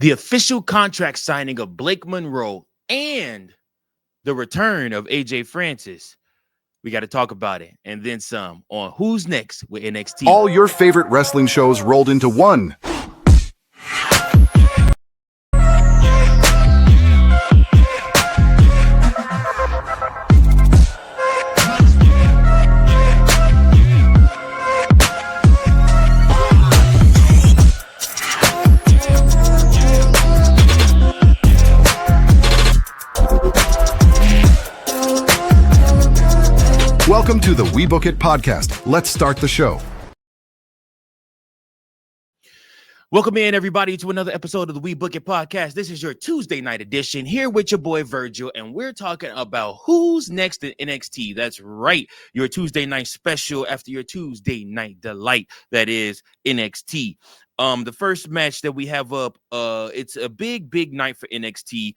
the official contract signing of Blake Monroe, and the return of AJ Francis. We got to talk about it and then some on Who's Next with NXT. All your favorite wrestling shows rolled into one. Welcome to the We Book It podcast. Let's start the show. Welcome in, everybody, to another episode of the We Book It podcast. This is your Tuesday night edition here with your boy Virgil, and we're talking about who's next in NXT. That's right, your Tuesday night special after your Tuesday night delight that is NXT. The first match that we have up, it's a big night for NXT.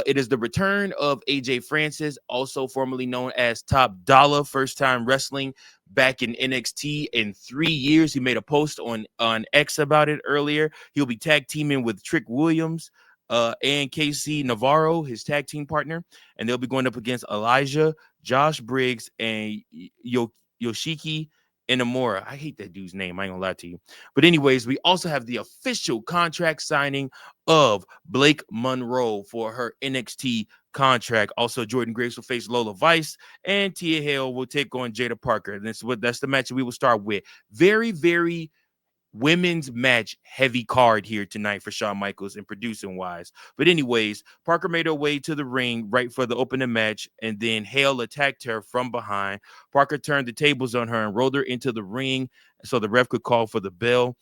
It is the return of AJ Francis, also formerly known as Top Dollar, first time wrestling back in NXT in 3 years. He made a post on X about it earlier. He'll be tag teaming with Trick Williams and KC Navarro, his tag team partner, and they'll be going up against Elijah, Josh Briggs, and Yoshiki Inamura. I hate that dude's name. I ain't gonna lie to you. But anyways, we also have the official contract signing of Blake Monroe for her NXT contract. Also, Jordan Grace will face Lola Vice, and Tia Hale will take on Jada Parker. And that's the match that we will start with. Very women's match heavy card here tonight for Shawn Michaels and producing wise. But anyways, Parker made her way to the ring right for the opening match, and then Hale attacked her from behind. Parker turned the tables on her and rolled her into the ring so the ref could call for the bell.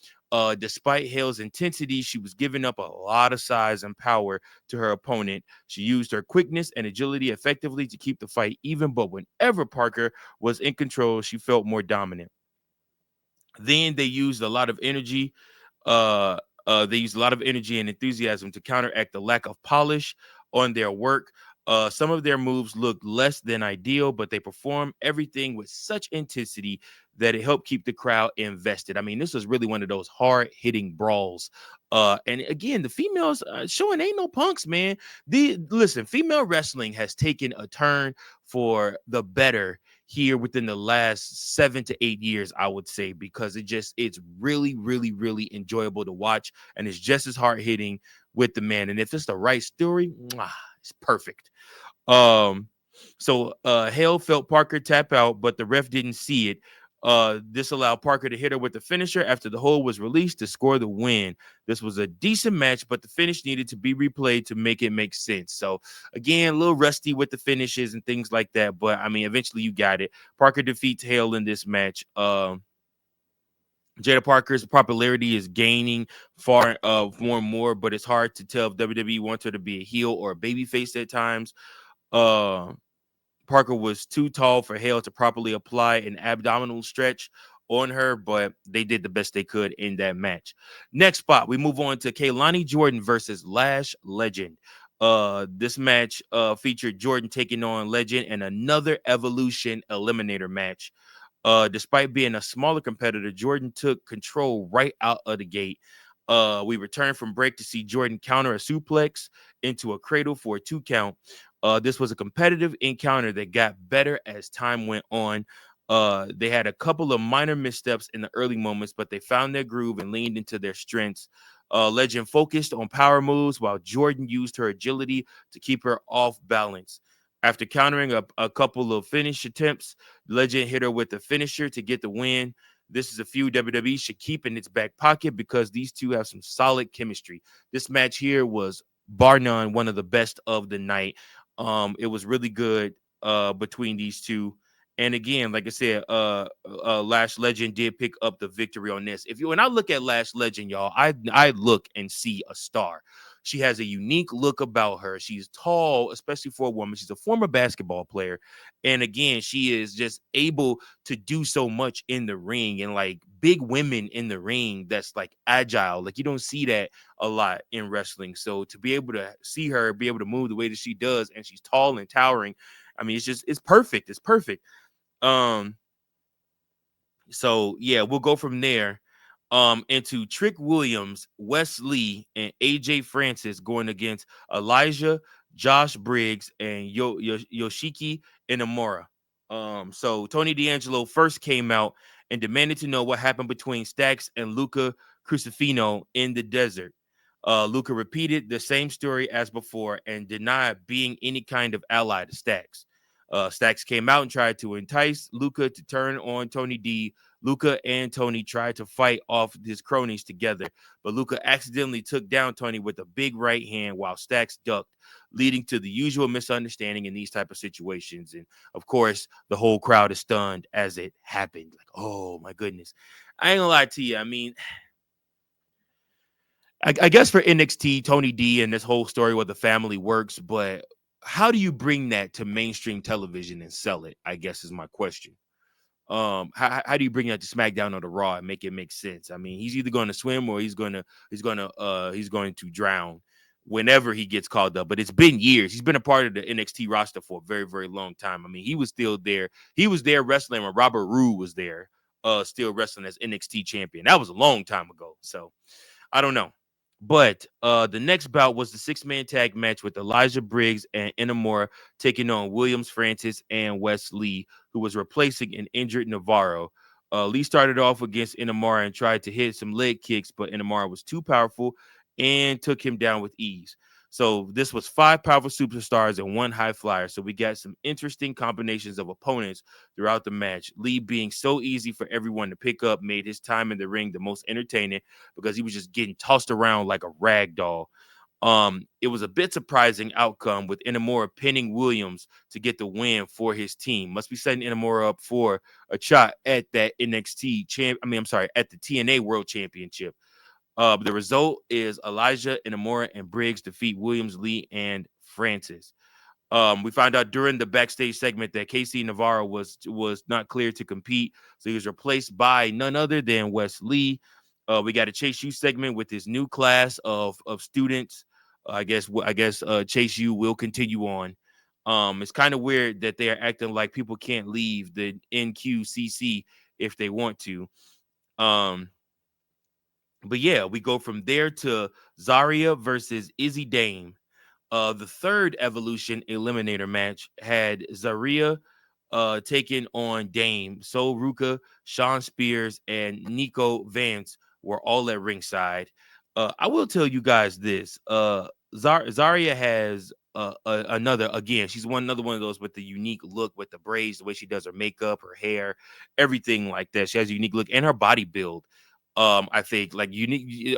Despite Hale's intensity, she was giving up a lot of size and power to her opponent. She used her quickness and agility effectively to keep the fight even, but whenever Parker was in control, she felt more dominant. Then they used a lot of energy. They used a lot of energy and enthusiasm to counteract the lack of polish on their work. Some of their moves looked less than ideal, but they performed everything with such intensity that it helped keep the crowd invested. I mean, this was really one of those hard-hitting brawls. And again, the females showing ain't no punks, man. Listen, female wrestling has taken a turn for the better here within the last 7 to 8 years, I would say, because it's really enjoyable to watch, and it's just as hard hitting with the man. And if it's the right story, it's perfect. So Hale felt Parker tap out, but the ref didn't see it. This allowed Parker to hit her with the finisher after the hold was released to score the win. This was a decent match, but the finish needed to be replayed to make it make sense. So again, a little rusty with the finishes and things like that, but I mean, eventually you got it. Parker defeats Hale in this match. Jada Parker's popularity is gaining more and more, but it's hard to tell if WWE wants her to be a heel or a babyface at times. Parker was too tall for Hale to properly apply an abdominal stretch on her, but they did the best they could in that match. Next spot, we move on to Kaani Jordan versus Lash Legend. This match featured Jordan taking on Legend in another Evolution Eliminator match. Despite being a smaller competitor, Jordan took control right out of the gate. We returned from break to see Jordan counter a suplex into a cradle for a 2 count. This was a competitive encounter that got better as time went on. They had a couple of minor missteps in the early moments, but they found their groove and leaned into their strengths. Legend focused on power moves while Jordan used her agility to keep her off balance. After countering a couple of finish attempts, Legend hit her with a finisher to get the win. This is a feud WWE should keep in its back pocket because these two have some solid chemistry. This match here was bar none one of the best of the night. It was really good between these two. And again, like I said, Lash Legend did pick up the victory on this. When I look at Lash Legend, y'all, I look and see a star. She has a unique look about her. She's tall, especially for a woman. She's a former basketball player. And again, she is just able to do so much in the ring, and like big women in the ring that's like agile. Like you don't see that a lot in wrestling. So to be able to see her be able to move the way that she does, and she's tall and towering, I mean, it's perfect. It's perfect. So yeah, we'll go from there. into Trick Williams, Wes Lee, and AJ Francis going against Elijah, Josh Briggs, and Yoshiki Inamura. So Tony D'Angelo first came out and demanded to know what happened between Stax and Luca Crucifino in the desert. Luca repeated the same story as before and denied being any kind of ally to Stax. Stax came out and tried to entice Luca to turn on Tony D. Luca and Tony tried to fight off his cronies together, but Luca accidentally took down Tony with a big right hand while Stax ducked, leading to the usual misunderstanding in these type of situations. And of course, the whole crowd is stunned as it happened. Like, oh my goodness. I ain't gonna lie to you. I mean, I guess for NXT, Tony D and this whole story where the family works, but how do you bring that to mainstream television and sell it? I guess is my question. How do you bring that to SmackDown or the Raw and make it make sense? I mean, he's either going to swim or he's going to drown whenever he gets called up. But it's been years. He's been a part of the NXT roster for a very, very long time. I mean, he was still there. He was there wrestling when Robert Roode was there, still wrestling as NXT champion. That was a long time ago. So I don't know. But the next bout was the six-man tag match with Elijah Briggs and Inamura taking on Williams Francis and Wes Lee, who was replacing an injured Navarro. Lee started off against Inamura and tried to hit some leg kicks, but Inamura was too powerful and took him down with ease. So this was 5 powerful superstars and 1 high flyer. So we got some interesting combinations of opponents throughout the match. Lee being so easy for everyone to pick up made his time in the ring the most entertaining because he was just getting tossed around like a rag doll. It was a bit surprising outcome with Inamura pinning Williams to get the win for his team. Must be setting Inamura up for a shot at that at the TNA World Championship. The result is Elijah, Inamura, and Briggs defeat Williams, Lee, and Francis. We found out during the backstage segment that KC Navarro was not cleared to compete, so he was replaced by none other than Wes Lee. We got a Chase U segment with his new class of students. I guess Chase U will continue on. It's kind of weird that they are acting like people can't leave the NQCC if they want to. But yeah, we go from there to Zaria versus Izzy Dame. The third Evolution Eliminator match had Zaria taking on Dame. So Ruka, Sean Spears, and Nico Vance were all at ringside. I will tell you guys this. Zaria has another, again, she's another one of those with the unique look with the braids, the way she does her makeup, her hair, everything like that. She has a unique look and her body build. I think like unique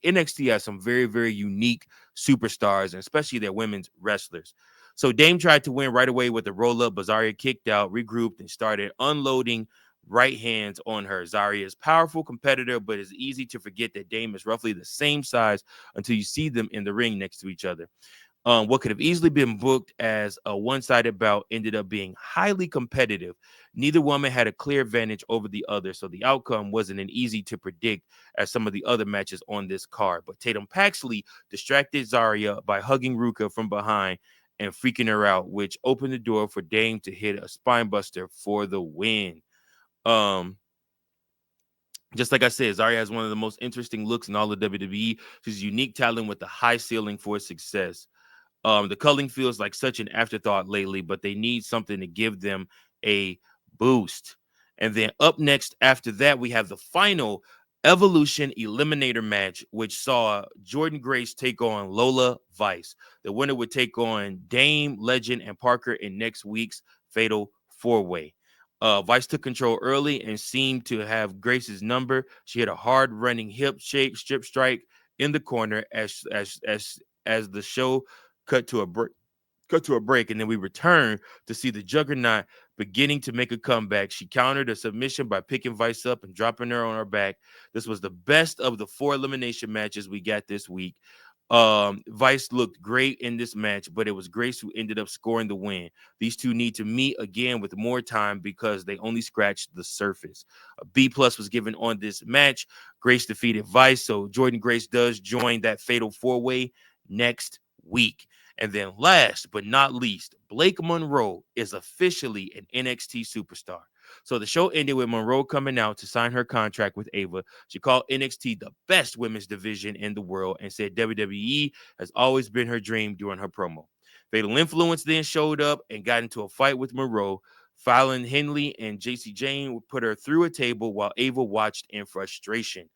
NXT has some very, very unique superstars, and especially their women's wrestlers. So Dame tried to win right away with a roll-up, but Zaria kicked out, regrouped, and started unloading right hands on her. Zaria is a powerful competitor, but it's easy to forget that Dame is roughly the same size until you see them in the ring next to each other. What could have easily been booked as a one-sided bout ended up being highly competitive. Neither woman had a clear advantage over the other, so the outcome wasn't an easy to predict as some of the other matches on this card. But Tatum Paxley distracted Zaria by hugging Ruka from behind and freaking her out, which opened the door for Dame to hit a spinebuster for the win. Just like I said, Zaria has one of the most interesting looks in all of WWE. She's a unique talent with a high ceiling for success. The culling feels like such an afterthought lately, but they need something to give them a boost. And then up next after that, we have the final Evolution Eliminator match, which saw Jordan Grace take on Lola Vice. The winner would take on Dame, Legend, and Parker in next week's Fatal 4-Way. Vice took control early and seemed to have Grace's number. She had a hard running hip shake strip strike in the corner as the show cut to a break, and then we return to see the Juggernaut beginning to make a comeback. She countered a submission by picking Vice up and dropping her on her back. This was the best of the 4 elimination matches we got this week. Vice looked great in this match, but it was Grace who ended up scoring the win. These two need to meet again with more time because they only scratched the surface. A B+ was given on this match. Grace defeated Vice, so Jordan Grace does join that Fatal 4-Way next week. And then last but not least, Blake Monroe is officially an NXT superstar. So the show ended with Monroe coming out to sign her contract with Ava. She called NXT the best women's division in the world and said WWE has always been her dream during her promo. Fatal Influence then showed up and got into a fight with Monroe. Fallon Henley and JC Jane put her through a table while Ava watched in frustration.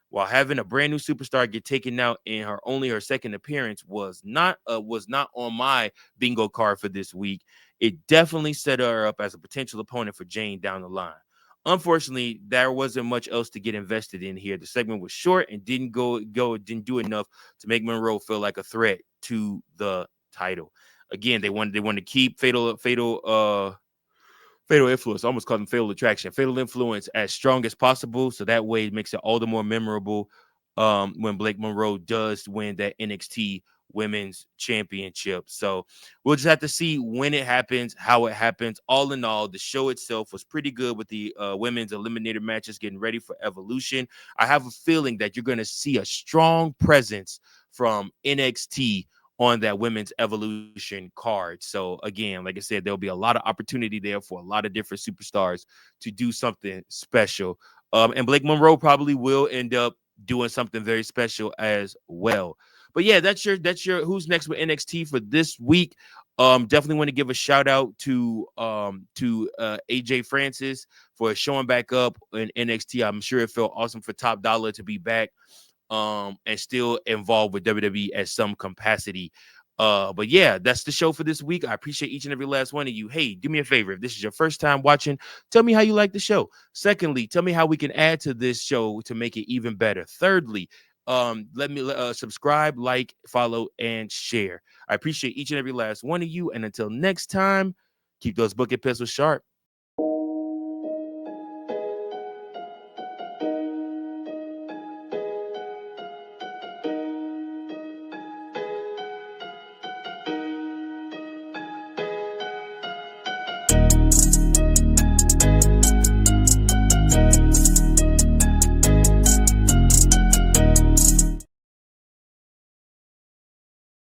While having a brand new superstar get taken out in her second appearance was not on my bingo card for this week, it definitely set her up as a potential opponent for Jane down the line. Unfortunately, there wasn't much else to get invested in here. The segment was short and didn't do enough to make Monroe feel like a threat to the title. Again, they wanted to keep Fatal Influence. I almost called them Fatal Attraction. Fatal Influence as strong as possible, so that way it makes it all the more memorable when Blake Monroe does win that NXT Women's Championship. So we'll just have to see when it happens, how it happens. All in all, the show itself was pretty good with the women's eliminator matches getting ready for Evolution. I have a feeling that you're going to see a strong presence from NXT on that women's evolution card. So again, like I said, there'll be a lot of opportunity there for a lot of different superstars to do something special. And Blake Monroe probably will end up doing something very special as well. But yeah, that's your who's next with NXT for this week. Definitely want to give a shout out to AJ Francis for showing back up in NXT. I'm sure it felt awesome for Top Dollar to be back and still involved with WWE at some capacity. But yeah, that's the show for this week. I appreciate each and every last one of you. Hey, do me a favor. If this is your first time watching, tell me how you like the show. Secondly, tell me how we can add to this show to make it even better. Thirdly, let me subscribe, like, follow, and share. I appreciate each and every last one of you. And until next time, keep those book and pencils sharp.